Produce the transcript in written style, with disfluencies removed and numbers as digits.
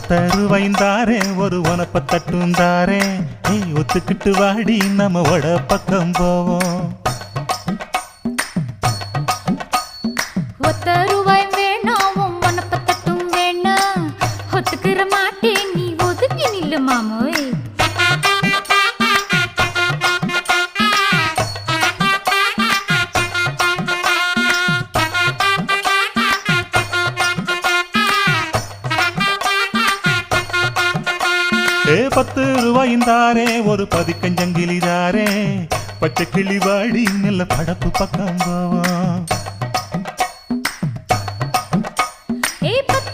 ஒத்தருவைந்தாரே ஒரு உனப்ப தட்டுந்தாரே ஒத்துக்கிட்டு வாடி நம்ம வட பக்கம் போவோம். ஒத்தருவாய் வேணாம் உனப்ப தட்டும் வேணா ஒத்துக்கிற மாட்டேன் நீ ஒதுங்கி நில்லு மாமோய். ₹10 ஒரு பதிக்கஞ்சங்கிலிதாரே பச்சை கிளி வாடி நல்ல படப்பு பக்கம் போவோம்.